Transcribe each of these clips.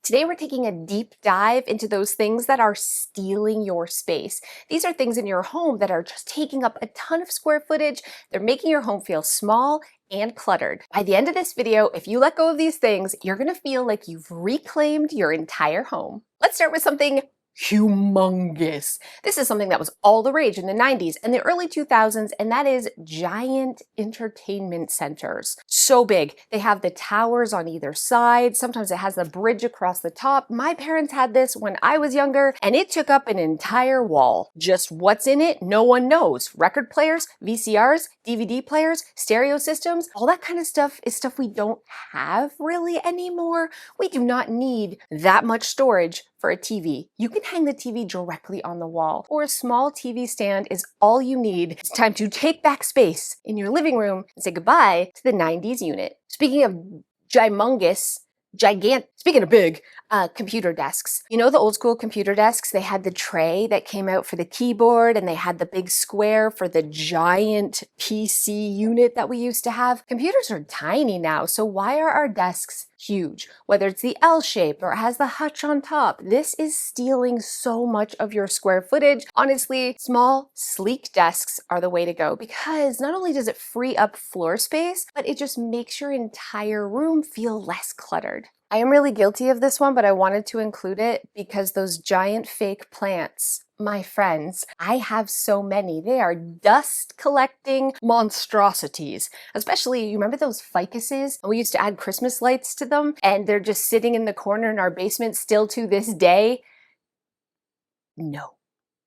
Today we're taking a deep dive into those things that are stealing your space. These are things in your home that are just taking up a ton of square footage. They're making your home feel small and cluttered. By the end of this video, if you let go of these things, you're gonna feel like you've reclaimed your entire home. Let's start with something humongous. This is something that was all the rage in the 90s and the early 2000s, and that is giant entertainment centers. So big. They have the towers on either side. Sometimes it has the bridge across the top. My parents had this when I was younger, and it took up an entire wall. Just what's in it, no one knows. Record players, VCRs, DVD players, stereo systems, all that kind of stuff is stuff we don't have really anymore. We do not need that much storage for a TV. You can hang the TV directly on the wall, or a small TV stand is all you need. It's time to take back space in your living room and say goodbye to the 90s unit. Speaking of speaking of big, computer desks. You know the old school computer desks? They had the tray that came out for the keyboard, and they had the big square for the giant PC unit that we used to have. Computers are tiny now, so why are our desks huge? Whether it's the L shape or it has the hutch on top, this is stealing so much of your square footage. Honestly, small, sleek desks are the way to go, because not only does it free up floor space, but it just makes your entire room feel less cluttered. I am really guilty of this one, but I wanted to include it because those giant fake plants, my friends, I have so many. They are dust collecting monstrosities. Especially, you remember those ficuses? We used to add Christmas lights to them, and they're just sitting in the corner in our basement still to this day. No.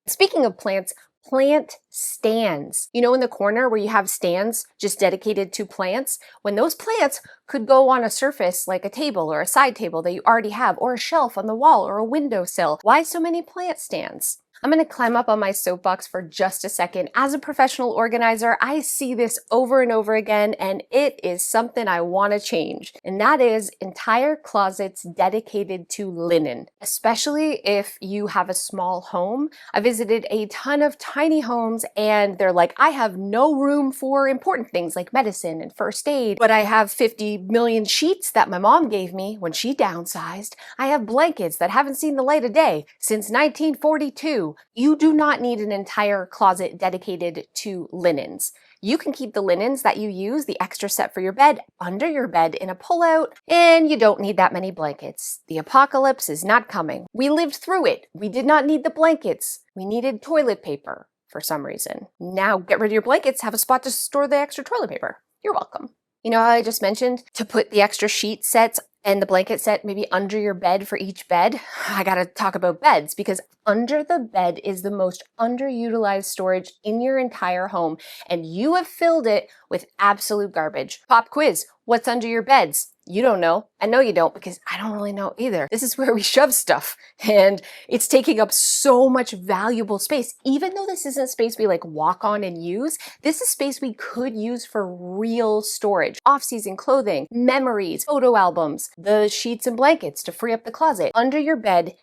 Speaking of plants, plant stands. You know, in the corner where you have stands just dedicated to plants? When those plants could go on a surface like a table or a side table that you already have, or a shelf on the wall or a windowsill. Why so many plant stands? I'm gonna climb up on my soapbox for just a second. As a professional organizer, I see this over and over again, and it is something I wanna change. And that is entire closets dedicated to linen, especially if you have a small home. I visited a ton of tiny homes, and they're like, I have no room for important things like medicine and first aid, but I have 50 million sheets that my mom gave me when she downsized. I have blankets that haven't seen the light of day since 1942. You do not need an entire closet dedicated to linens. You can keep the linens that you use, the extra set for your bed, under your bed in a pullout, and you don't need that many blankets. The apocalypse is not coming. We lived through it. We did not need the blankets. We needed toilet paper for some reason. Now get rid of your blankets, have a spot to store the extra toilet paper. You're welcome. You know how I just mentioned to put the extra sheet sets and the blanket set maybe under your bed for each bed? I gotta talk about beds, because under the bed is the most underutilized storage in your entire home, and you have filled it with absolute garbage. Pop quiz, what's under your beds? You don't know. I know you don't, because I don't really know either. This is where we shove stuff, and it's taking up so much valuable space. Even though this isn't space we like walk on and use, this is space we could use for real storage. Off-season clothing, memories, photo albums, the sheets and blankets to free up the closet. Under your bed,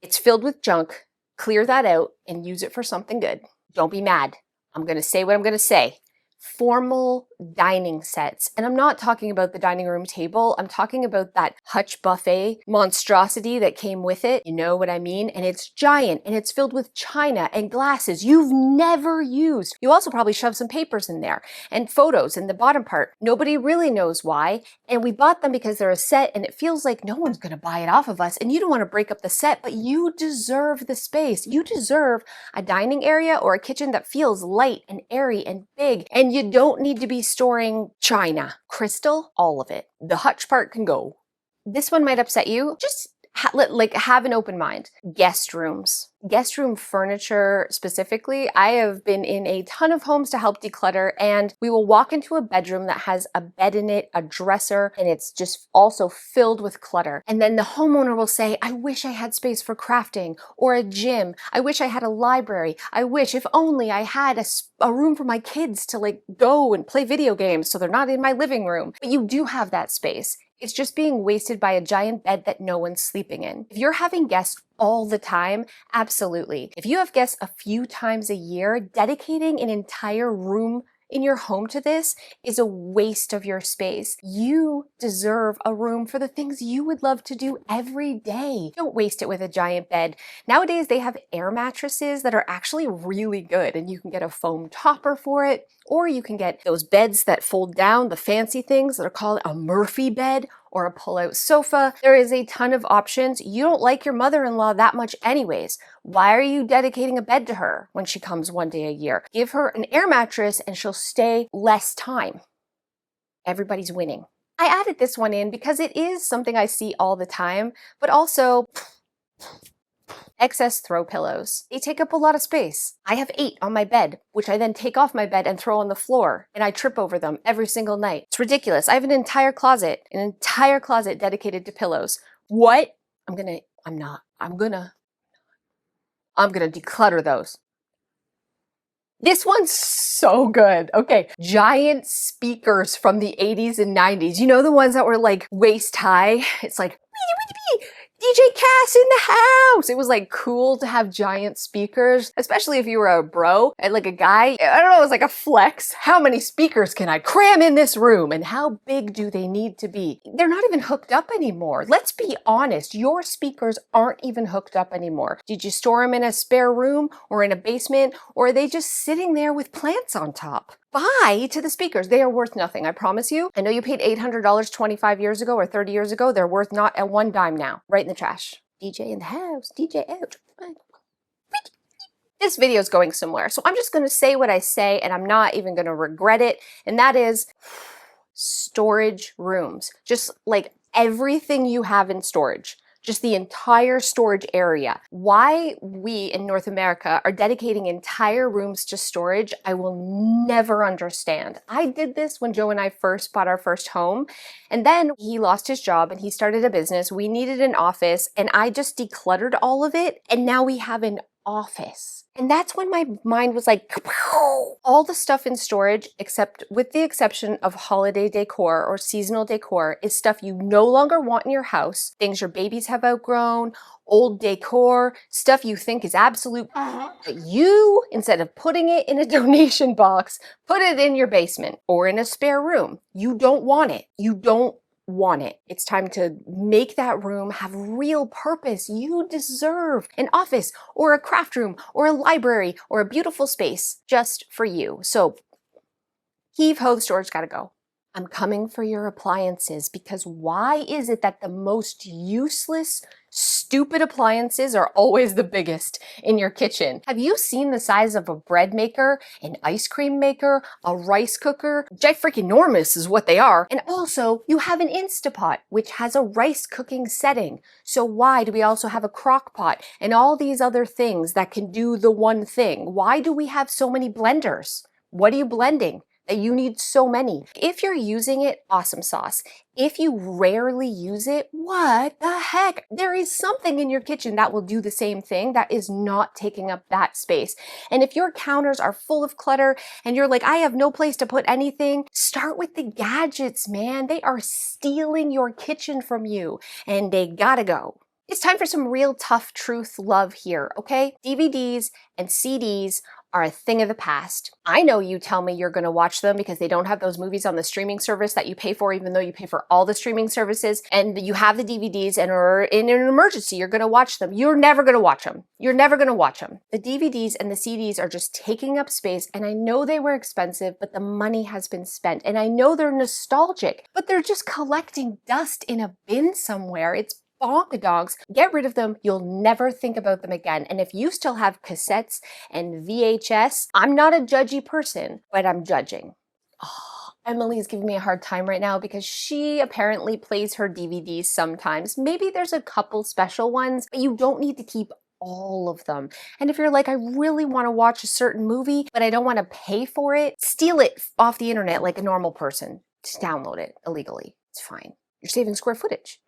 it's filled with junk. Clear that out and use it for something good. Don't be mad. I'm gonna say what I'm gonna say. Formal dining sets. And I'm not talking about the dining room table. I'm talking about that hutch buffet monstrosity that came with it. You know what I mean? And it's giant, and it's filled with china and glasses you've never used. You also probably shove some papers in there and photos in the bottom part. Nobody really knows why. And we bought them because they're a set, and it feels like no one's gonna buy it off of us, and you don't want to break up the set, but you deserve the space. You deserve a dining area or a kitchen that feels light and airy and big, and you don't need to be storing china, crystal, all of it. The hutch part can go. This one might upset you. Just have an open mind. Guest rooms. Guest room furniture specifically. I have been in a ton of homes to help declutter, and we will walk into a bedroom that has a bed in it, a dresser, and it's just also filled with clutter. And then the homeowner will say, I wish I had space for crafting or a gym. I wish I had a library. I wish if only I had a room for my kids to like go and play video games so they're not in my living room. But you do have that space. It's just being wasted by a giant bed that no one's sleeping in. If you're having guests all the time, absolutely. If you have guests a few times a year, dedicating an entire room in your home to this is a waste of your space. You deserve a room for the things you would love to do every day. Don't waste it with a giant bed. Nowadays, they have air mattresses that are actually really good, and you can get a foam topper for it, or you can get those beds that fold down, the fancy things that are called a Murphy bed or a pull-out sofa. There is a ton of options. You don't like your mother-in-law that much anyways. Why are you dedicating a bed to her when she comes one day a year? Give her an air mattress and she'll stay less time. Everybody's winning. I added this one in because it is something I see all the time, but also excess throw pillows. They take up a lot of space. I have 8 on my bed, which I then take off my bed and throw on the floor, and I trip over them every single night. It's ridiculous. I have an entire closet dedicated to pillows. What? I'm gonna declutter those. This one's so good. Okay, giant speakers from the 80s and 90s. You know, the ones that were like waist high? It's like, DJ Cass in the house. It was like cool to have giant speakers, especially if you were a bro and like a guy. I don't know, it was like a flex. How many speakers can I cram in this room and how big do they need to be? They're not even hooked up anymore. Let's be honest, your speakers aren't even hooked up anymore. Did you store them in a spare room or in a basement, or are they just sitting there with plants on top? Buy to the speakers. They are worth nothing, I promise you. I know you paid $800 25 years ago or 30 years ago. They're worth not at one dime now. Right in the trash. DJ in the house, DJ out. This video is going somewhere, so I'm just going to say what I say and I'm not even going to regret it. And that is storage rooms. Just like everything you have in storage. Just the entire storage area. Why we in North America are dedicating entire rooms to storage, I will never understand. I did this when Joe and I first bought our first home, and then he lost his job and he started a business. We needed an office, and I just decluttered all of it, and now we have an office. And that's when my mind was like, all the stuff in storage, except with the exception of holiday decor or seasonal decor, is stuff you no longer want in your house, things your babies have outgrown, old decor, stuff you think is absolute, but you, instead of putting it in a donation box, put it in your basement or in a spare room. You don't want it. You don't want it. It's time to make that room have real purpose. You deserve an office or a craft room or a library or a beautiful space just for you. So heave ho, the storage gotta go. I'm coming for your appliances because why is it that the most useless, stupid appliances are always the biggest in your kitchen? Have you seen the size of a bread maker, an ice cream maker, a rice cooker? Freaking-enormous is what they are. And also, you have an Instapot, which has a rice cooking setting. So why do we also have a crock pot and all these other things that can do the one thing? Why do we have so many blenders? What are you blending that you need so many? If you're using it, awesome sauce. If you rarely use it, what the heck? There is something in your kitchen that will do the same thing that is not taking up that space. And if your counters are full of clutter and you're like, I have no place to put anything, start with the gadgets, man. They are stealing your kitchen from you and they gotta go. It's time for some real tough truth love here, okay? DVDs and CDs are a thing of the past. I know you tell me you're gonna watch them because they don't have those movies on the streaming service that you pay for, even though you pay for all the streaming services, and you have the DVDs and are in an emergency, you're gonna watch them. You're never gonna watch them. You're never gonna watch them. The DVDs and the CDs are just taking up space, and I know they were expensive, but the money has been spent, and I know they're nostalgic, but they're just collecting dust in a bin somewhere. It's bonkadogs. Get rid of them. You'll never think about them again. And if you still have cassettes and VHS, I'm not a judgy person, but I'm judging. Oh, Emily is giving me a hard time right now because she apparently plays her DVDs sometimes. Maybe there's a couple special ones, but you don't need to keep all of them. And if you're like, I really want to watch a certain movie, but I don't want to pay for it, steal it off the internet like a normal person. Just download it illegally. It's fine. You're saving square footage.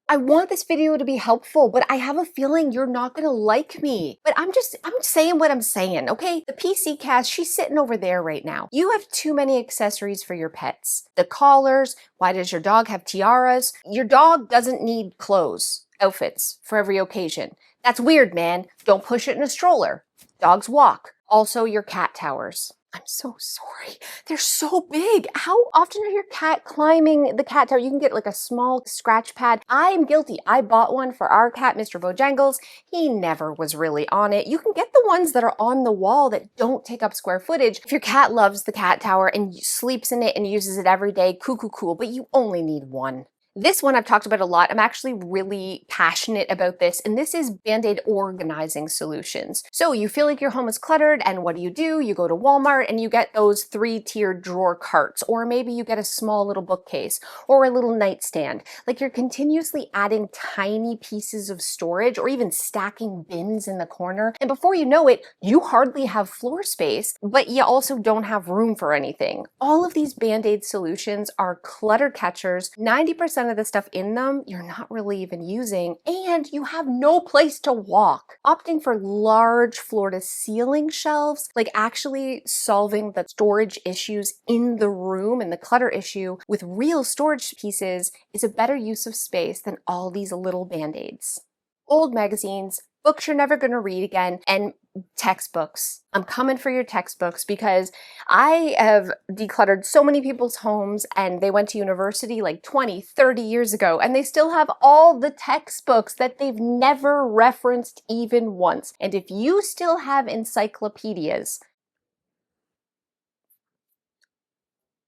I want this video to be helpful, but I have a feeling you're not gonna like me. But I'm saying what I'm saying, okay? The PC cast, she's sitting over there right now. You have too many accessories for your pets. The collars, why does your dog have tiaras? Your dog doesn't need clothes, outfits for every occasion. That's weird, man. Don't push it in a stroller. Dogs walk. Also, your cat towers. I'm so sorry. They're so big. How often are your cat climbing the cat tower? You can get like a small scratch pad. I'm guilty. I bought one for our cat, Mr. Bojangles. He never was really on it. You can get the ones that are on the wall that don't take up square footage. If your cat loves the cat tower and sleeps in it and uses it every day, cool, but you only need one. This one I've talked about a lot. I'm actually really passionate about this, and this is Band-Aid organizing solutions. So you feel like your home is cluttered, and what do? You go to Walmart and you get those 3-tiered drawer carts, or maybe you get a small little bookcase or a little nightstand. Like you're continuously adding tiny pieces of storage or even stacking bins in the corner, and before you know it, you hardly have floor space, but you also don't have room for anything. All of these Band-Aid solutions are clutter catchers. 90% of the stuff in them you're not really even using, and you have no place to walk. Opting for large floor-to-ceiling shelves, like actually solving the storage issues in the room and the clutter issue with real storage pieces, is a better use of space than all these little Band-Aids. Old magazines, books you're never going to read again, and textbooks. I'm coming for your textbooks because I have decluttered so many people's homes and they went to university like 20, 30 years ago and they still have all the textbooks that they've never referenced even once. And if you still have encyclopedias,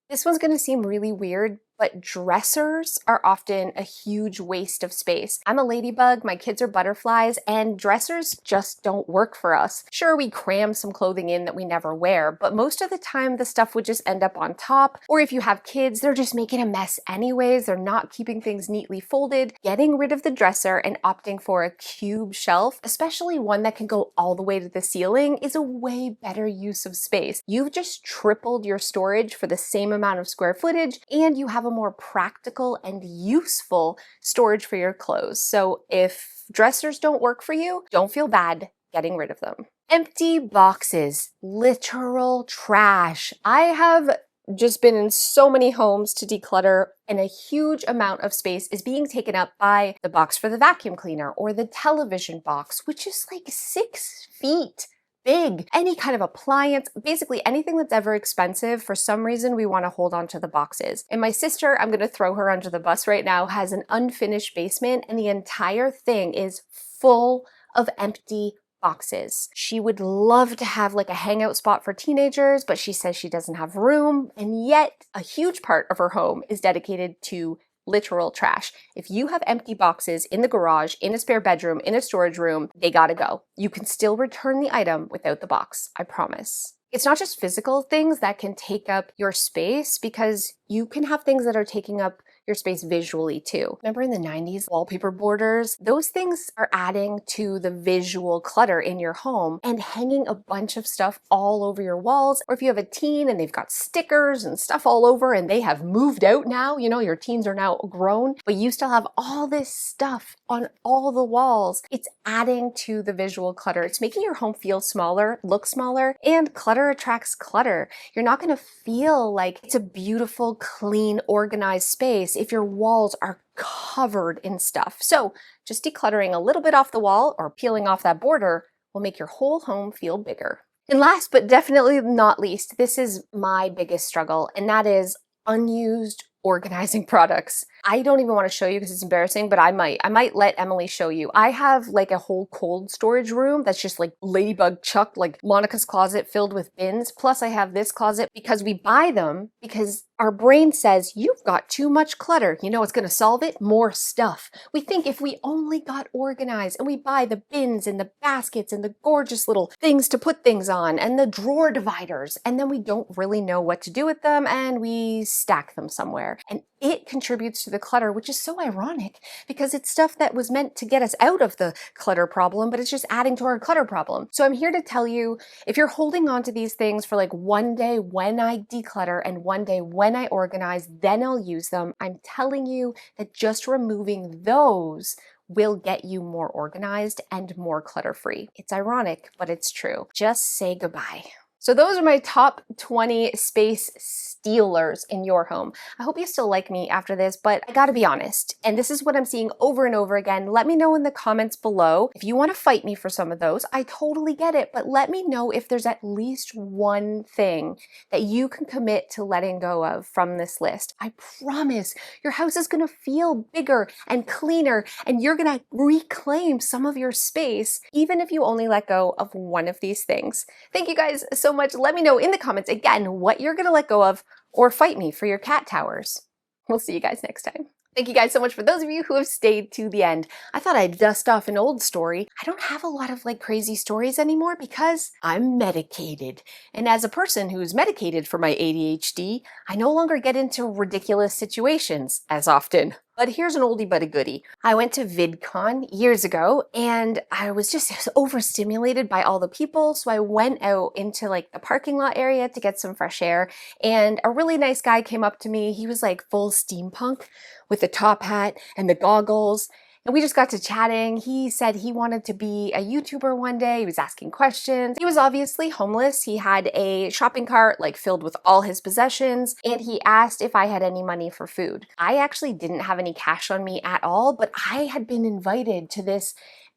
this one's gonna seem really weird, but dressers are often a huge waste of space. I'm a ladybug, my kids are butterflies, and dressers just don't work for us. Sure, we cram some clothing in that we never wear, but most of the time the stuff would just end up on top, or if you have kids, they're just making a mess anyways, they're not keeping things neatly folded. Getting rid of the dresser and opting for a cube shelf, especially one that can go all the way to the ceiling, is a way better use of space. You've just tripled your storage for the same amount of square footage, and you have a more practical and useful storage for your clothes. So if dressers don't work for you, don't feel bad getting rid of them. Empty boxes, literal trash. I have just been in so many homes to declutter, and a huge amount of space is being taken up by the box for the vacuum cleaner or the television box, which is like 6 feet big. Any kind of appliance, basically anything that's ever expensive, for some reason we want to hold on to the boxes. And my sister, I'm going to throw her under the bus right now, has an unfinished basement and the entire thing is full of empty boxes. She would love to have like a hangout spot for teenagers, but she says she doesn't have room, and yet a huge part of her home is dedicated to literal trash. If you have empty boxes in the garage, in a spare bedroom, in a storage room, they gotta go. You can still return the item without the box, I promise. It's not just physical things that can take up your space, because you can have things that are taking up your space visually too. Remember in the 90s, wallpaper borders? Those things are adding to the visual clutter in your home, and hanging a bunch of stuff all over your walls. Or if you have a teen and they've got stickers and stuff all over and they have moved out now, you know, your teens are now grown, but you still have all this stuff on all the walls. It's adding to the visual clutter. It's making your home feel smaller, look smaller, and clutter attracts clutter. You're not gonna feel like it's a beautiful, clean, organized space if your walls are covered in stuff. So just decluttering a little bit off the wall or peeling off that border will make your whole home feel bigger. And last but definitely not least, this is my biggest struggle, and that is unused organizing products. I don't even want to show you because it's embarrassing, but I might let Emily show you. I have like a whole cold storage room that's just like ladybug chucked, like Monica's closet filled with bins. Plus I have this closet because we buy them because our brain says, you've got too much clutter. You know what's going to solve it? More stuff. We think if we only got organized and we buy the bins and the baskets and the gorgeous little things to put things on and the drawer dividers, and then we don't really know what to do with them and we stack them somewhere. And it contributes to the clutter, which is so ironic because it's stuff that was meant to get us out of the clutter problem, but it's just adding to our clutter problem. So I'm here to tell you, if you're holding on to these things for like one day when I declutter and one day when I organize, then I'll use them, I'm telling you that just removing those will get you more organized and more clutter-free. It's ironic, but it's true. Just say goodbye. So those are my top 20 space stealers in your home. I hope you still like me after this, but I gotta be honest, and this is what I'm seeing over and over again. Let me know in the comments below if you want to fight me for some of those. I totally get it, but let me know if there's at least one thing that you can commit to letting go of from this list. I promise your house is gonna feel bigger and cleaner, and you're gonna reclaim some of your space, even if you only let go of one of these things. Thank you guys so much. Let me know in the comments again what you're gonna let go of, or fight me for your cat towers. We'll see you guys next time. Thank you guys so much for those of you who have stayed to the end. I thought I'd dust off an old story. I don't have a lot of like crazy stories anymore because I'm medicated. And as a person who's medicated for my ADHD, I no longer get into ridiculous situations as often. But here's an oldie but a goodie. I went to VidCon years ago and I was just overstimulated by all the people. So I went out into like the parking lot area to get some fresh air, and a really nice guy came up to me. He was like full steampunk with the top hat and the goggles. And we just got to chatting. He said he wanted to be a YouTuber one day. He was asking questions. He was obviously homeless. He had a shopping cart like filled with all his possessions. And he asked if I had any money for food. I actually didn't have any cash on me at all, but I had been invited to this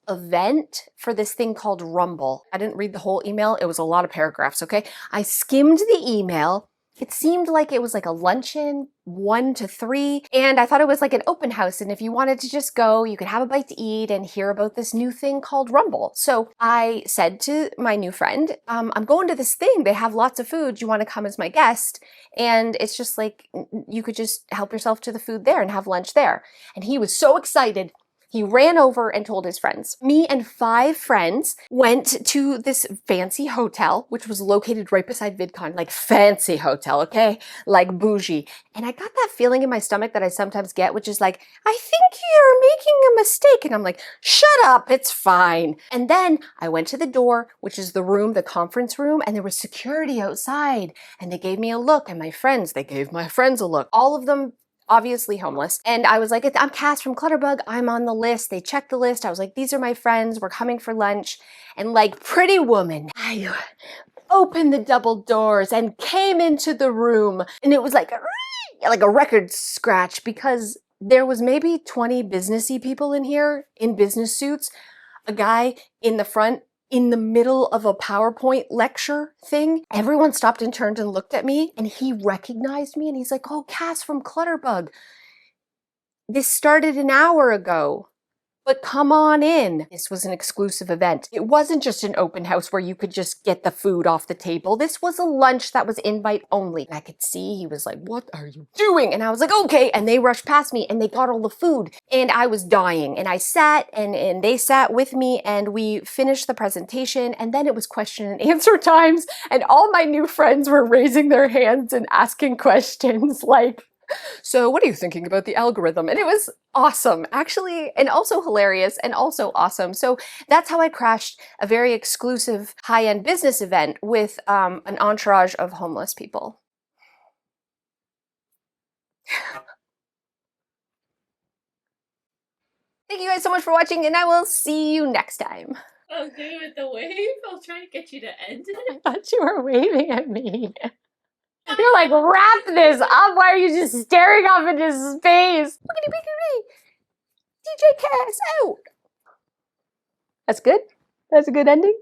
event for this thing called Rumble. I didn't read the whole email. It was a lot of paragraphs, okay? I skimmed the email. It seemed like it was like a luncheon, 1 to 3, and I thought it was like an open house, and if you wanted to just go, you could have a bite to eat and hear about this new thing called Rumble. So I said to my new friend, I'm going to this thing. They have lots of food. You want to come as my guest? And it's just like, you could just help yourself to the food there and have lunch there. And he was so excited. He ran over and told his friends. Me and 5 friends went to this fancy hotel, which was located right beside VidCon, like fancy hotel, okay? Like bougie. And I got that feeling in my stomach that I sometimes get, which is like, I think you're making a mistake. And I'm like, shut up, it's fine. And then I went to the door, which is the room, the conference room, and there was security outside. And they gave me a look, and my friends, they gave my friends a look. All of them obviously homeless. And I was like, I'm Cass from Clutterbug. I'm on the list. They checked the list. I was like, these are my friends. We're coming for lunch. And like Pretty Woman, I opened the double doors and came into the room. And it was like a record scratch because there was maybe 20 businessy people in here in business suits. A guy in the front in the middle of a PowerPoint lecture thing. Everyone stopped and turned and looked at me, and he recognized me, and he's like, oh, Cass from Clutterbug. This started an hour ago, but come on in. This was an exclusive event. It wasn't just an open house where you could just get the food off the table. This was a lunch that was invite only. And I could see he was like, what are you doing? And I was like, okay. And they rushed past me and they got all the food. And I was dying. And I sat and they sat with me and we finished the presentation. And then it was question and answer times. And all my new friends were raising their hands and asking questions like, so what are you thinking about the algorithm? And it was awesome, actually, and also hilarious and also awesome. So that's how I crashed a very exclusive high-end business event with an entourage of homeless people. Thank you guys so much for watching, and I will see you next time. Okay, with the wave, I'll try to get you to end it. I thought you were waving at me. You're like, wrap this up. Why are you just staring off into space? DJ Cass out. That's good. That's a good ending.